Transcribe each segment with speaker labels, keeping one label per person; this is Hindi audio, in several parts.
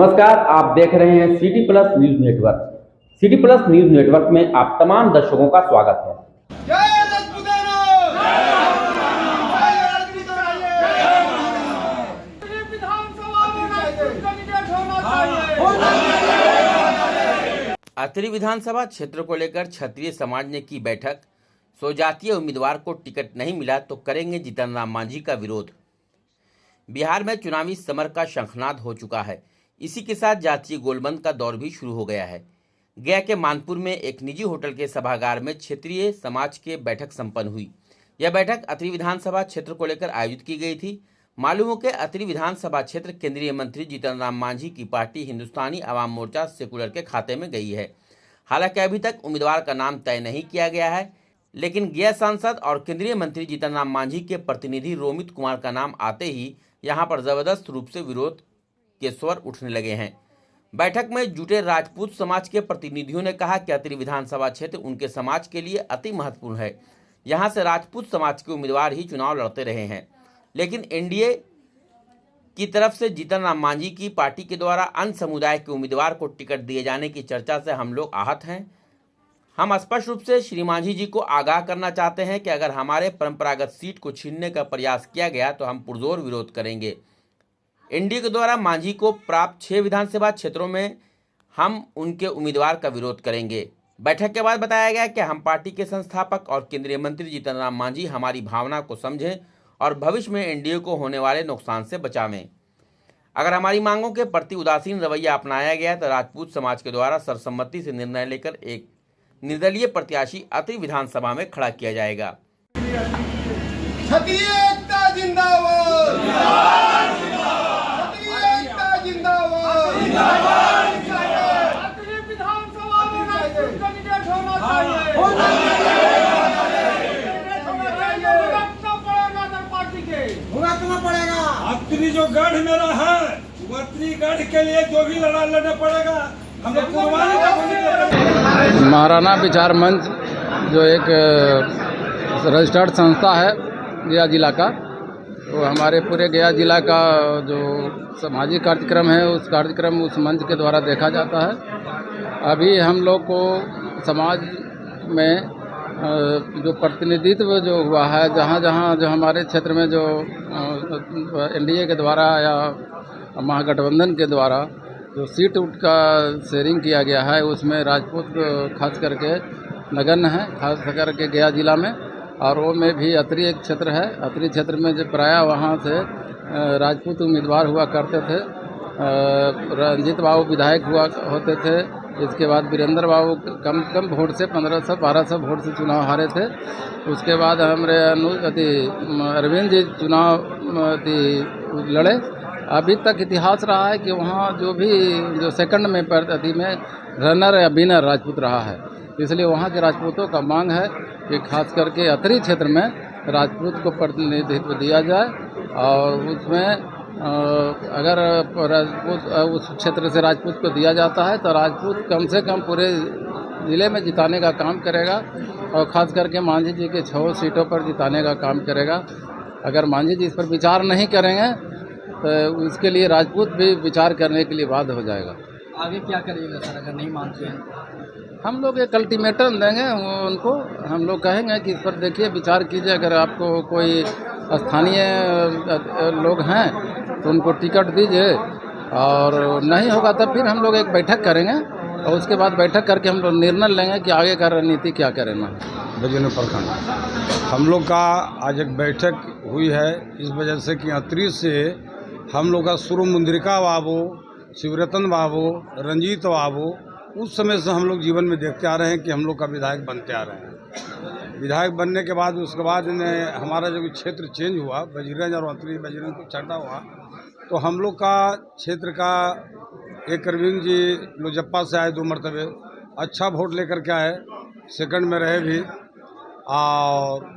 Speaker 1: नमस्कार, आप देख रहे हैं city plus news network. City plus news network में आप तमाम दर्शकों का स्वागत है। अत्रि विधानसभा क्षेत्र को लेकर क्षत्रिय समाज ने की बैठक। स्वजातीय उम्मीदवार को टिकट नहीं मिला तो करेंगे जीतन राम मांझी का विरोध। बिहार में चुनावी समर का शंखनाद हो चुका है। इसी के साथ जातीय गोलबंद का दौर भी शुरू हो गया है। गया के मानपुर में एक निजी होटल के सभागार में क्षेत्रीय समाज के बैठक संपन्न हुई। यह बैठक अत्रि विधानसभा क्षेत्र को लेकर आयोजित की गई थी। मालूम हो कि अत्रि विधानसभा क्षेत्र केंद्रीय मंत्री जीतन राम मांझी की पार्टी हिंदुस्तानी अवाम मोर्चा सेकुलर के खाते में गई है। हालांकि अभी तक उम्मीदवार का नाम तय नहीं किया गया है, लेकिन गया सांसद और केंद्रीय मंत्री जीतन राम मांझी के प्रतिनिधि रोमित कुमार का नाम आते ही यहां पर जबरदस्त रूप से विरोध के स्वर उठने लगे हैं। बैठक में जुटे राजपूत समाज के प्रतिनिधियों ने कहा कि अत्रि विधानसभा क्षेत्र उनके समाज के लिए अति महत्वपूर्ण है। यहां से राजपूत समाज के उम्मीदवार ही चुनाव लड़ते रहे हैं, लेकिन एनडीए की तरफ से जीतन राम मांझी की पार्टी के द्वारा अन्य समुदाय के उम्मीदवार को टिकट दिए जाने की चर्चा से हम लोग आहत हैं। हम स्पष्ट रूप से श्री मांझी जी को आगाह करना चाहते हैं कि अगर हमारे परंपरागत सीट को छीनने का प्रयास किया गया तो हम पुरजोर विरोध करेंगे। एनडीए के द्वारा मांझी को प्राप्त 6 विधानसभा क्षेत्रों में हम उनके उम्मीदवार का विरोध करेंगे। बैठक के बाद बताया गया कि हम पार्टी के संस्थापक और केंद्रीय मंत्री जीतन राम मांझी हमारी भावना को समझें और भविष्य में एनडीए को होने वाले नुकसान से बचावें। अगर हमारी मांगों के प्रति उदासीन रवैया अपनाया गया तो राजपूत समाज के द्वारा सर्वसम्मति से निर्णय लेकर एक निर्दलीय प्रत्याशी अत्रि विधानसभा में खड़ा किया जाएगा।
Speaker 2: अत्रि जो गढ़ मेरा है, वो अत्रि गढ़ के लिए जो भी लड़ना पड़ेगा, हम लोग कुर्बानी करेंगे।
Speaker 3: महाराणा विचार मंच जो एक रजिस्टर्ड संस्था है गया जिला का, तो हमारे पूरे गया जिला का जो सामाजिक कार्यक्रम है उस कार्यक्रम उस मंच के द्वारा देखा जाता है। अभी हम लोग को समाज में जो प्रतिनिधित्व जो हुआ है, जहाँ जहाँ जो हमारे क्षेत्र में जो एनडीए के द्वारा या महागठबंधन के द्वारा जो सीट का शेयरिंग किया गया है, उसमें राजपूत खास करके नगण्य है, खास करके गया जिला में। और वो में भी अत्रि एक क्षेत्र है। अत्रि क्षेत्र में जो प्रायः वहाँ से राजपूत उम्मीदवार हुआ करते थे। रंजीत बाबू विधायक हुआ होते थे। इसके बाद वीरेंद्र बाबू कम वोट से 1500-1200 वोट से चुनाव हारे थे। उसके बाद हमारे अरविंद जी चुनाव लड़े। अभी तक इतिहास रहा है कि वहाँ जो सेकंड में प्रति में रनर या विनर राजपूत रहा है। इसलिए वहाँ के राजपूतों का मांग है कि खास करके अत्रि क्षेत्र में राजपूत को प्रतिनिधित्व दिया जाए, और उसमें अगर राजपूत उस क्षेत्र से राजपूत को दिया जाता है तो राजपूत कम से कम पूरे ज़िले में जिताने का काम करेगा, और ख़ास करके मांझी जी के 6 सीटों पर जिताने का काम करेगा। अगर मांझी जी इस पर विचार नहीं करेंगे तो उसके लिए राजपूत भी विचार करने के लिए बाध्य हो जाएगा।
Speaker 4: आगे क्या करिएगा सर अगर नहीं मानते हैं?
Speaker 3: हम लोग एक अल्टीमेटम देंगे उनको। हम लोग कहेंगे कि इस पर देखिए विचार कीजिए। अगर आपको कोई स्थानीय लोग हैं तो उनको टिकट दीजिए, और नहीं होगा तब फिर हम लोग एक बैठक करेंगे, और उसके बाद बैठक करके हम लोग निर्णय लेंगे कि आगे का रणनीति क्या करना है।
Speaker 2: बजन प्रखंड हम लोग का आज एक बैठक हुई है, इस वजह से कि अत्रि से हम लोग का सुरु मुंद्रिका बाबू, शिवरतन बाबू, रंजीत बाबू उस समय से हम लोग जीवन में देखते आ रहे हैं कि हम लोग का विधायक बनते आ रहे हैं। विधायक बनने के बाद उसके बाद हमारा जो क्षेत्र चेंज हुआ, बजरंज और अत्रि बजरंज को छटा हुआ, तो हम लोग का क्षेत्र का एक अरविंद जी लोजप्पा से आए 2 मरतबे, अच्छा वोट लेकर के आए, सेकंड में रहे भी। और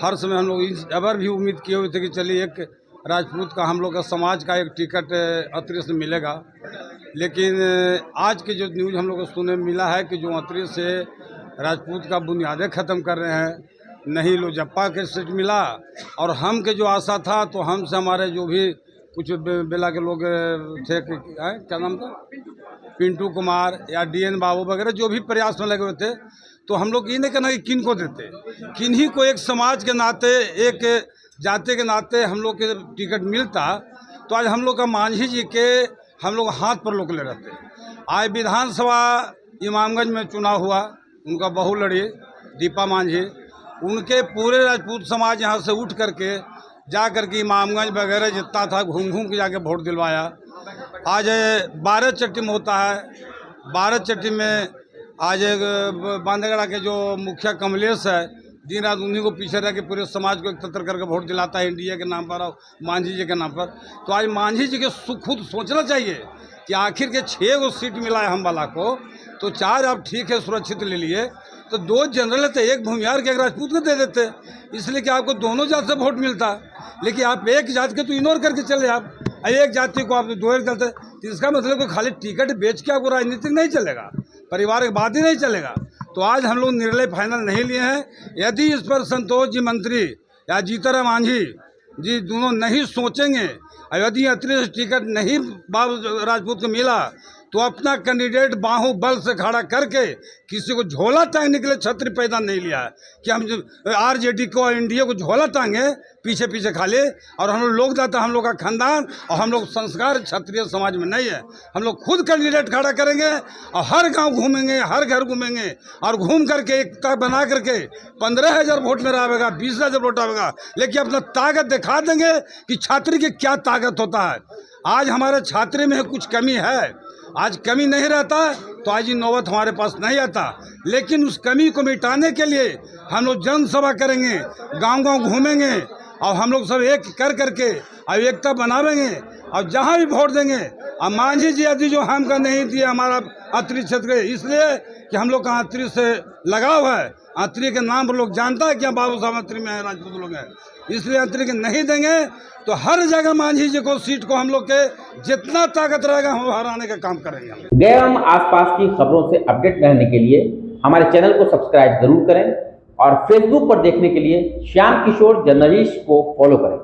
Speaker 2: हर समय हम लोग इस अबर भी उम्मीद किए हुए थे कि चलिए एक राजपूत का हम लोग का समाज का एक टिकट अत्रि से मिलेगा। लेकिन आज के जो न्यूज़ हम लोग को सुनने में मिला है कि जो अत्रि से राजपूत का बुनियादें ख़त्म कर रहे हैं, नहीं लोजप्पा के सीट मिला, और हम के जो आशा था तो हमसे हमारे जो भी कुछ बेला के लोग थे क्या नाम था, पिंटू कुमार या DN बाबू वगैरह जो भी प्रयास में लगे हुए थे। तो हम लोग ये नहीं कहना कि किन को देते, किन्हीं को एक समाज के नाते, एक जाति के नाते हम लोग के टिकट मिलता तो आज हम लोग का मांझी जी के हम लोग हाथ पर लोग ले रहते। आज विधानसभा इमामगंज में चुनाव हुआ, उनका बहू लड़ी दीपा मांझी, उनके पूरे राजपूत समाज यहाँ से उठ करके जा करके इमामगंज वगैरह जितना था घूम घूम के जाके वोट दिलवाया। आज 12 चट्टी में होता है, 12 चट्टी में आज एक बांधगड़ा के जो मुखिया कमलेश है, दिन रात उन्हीं को पीछे रह के पूरे समाज को एकत्र करके वोट दिलाता है इंडिया के नाम पर और मांझी जी के नाम पर। तो आज मांझी जी के खुद सोचना चाहिए कि आखिर के 6 गो सीट मिला है हम वाला को, तो 4 आप ठीक है सुरक्षित ले लिए, तो 2 जनरल थे, एक भूमिहार के एक राजपूत को दे देते, इसलिए कि आपको दोनों जात से वोट मिलता। लेकिन आप एक जात के तो इग्नोर करके चले, आप एक जाति को आप 2 चलते, तो इसका मतलब कि खाली टिकट बेच के आपको राजनीतिक नहीं चलेगा, परिवार की बात ही नहीं चलेगा। तो आज हम लोग निर्णय फाइनल नहीं लिए हैं। यदि इस पर संतोष जी मंत्री या जीतनराम मांझी जी दोनों नहीं सोचेंगे, यदि अतिरिक्त टिकट नहीं बाबू राजपूत को मिला तो अपना कैंडिडेट बाहों बल से खड़ा करके, किसी को झोला टांगने के लिए छत्र पैदा नहीं लिया है कि हम RJD को और NDA को झोला टांगे पीछे पीछे खाली। और हम लोग जाता, हम लोग का खानदान और हम लोग संस्कार क्षत्रिय समाज में नहीं है। हम लोग खुद कैंडिडेट खड़ा करेंगे और हर गांव घूमेंगे, हर घर घूमेंगे और घूम करके एकता बना करके 15,000 वोट मेरा आवेगा, 20,000 वोट आवेगा, लेकिन अपना ताकत दिखा देंगे कि छात्र की क्या ताकत होता है। आज हमारे छात्र में कुछ कमी है, आज कमी नहीं रहता तो आज ये नौबत हमारे पास नहीं आता, लेकिन उस कमी को मिटाने के लिए हम लोग जनसभा करेंगे, गांव गांव घूमेंगे और हम लोग सब एक कर करके और एकता बनावेंगे और जहां भी वोट देंगे। और मांझी जी यदि जो हमका नहीं दिया हमारा अतरी क्षेत्र, इसलिए कि हम लोग का अतरी से लगाव है, अतरी के नाम पर लोग जानता है क्या बाबू साहब अतरी में है, राजपूत लोग हैं, इसलिए अतरी के नहीं देंगे। तो हर जगह मांझी जी को सीट को हम लोग के जितना ताकत रहेगा हम हराने का काम करेंगे।
Speaker 1: गया एवं आसपास की खबरों से अपडेट रहने के लिए हमारे चैनल को सब्सक्राइब जरूर करें और फेसबुक पर देखने के लिए श्याम किशोर जर्नलिस्ट को फॉलो करें।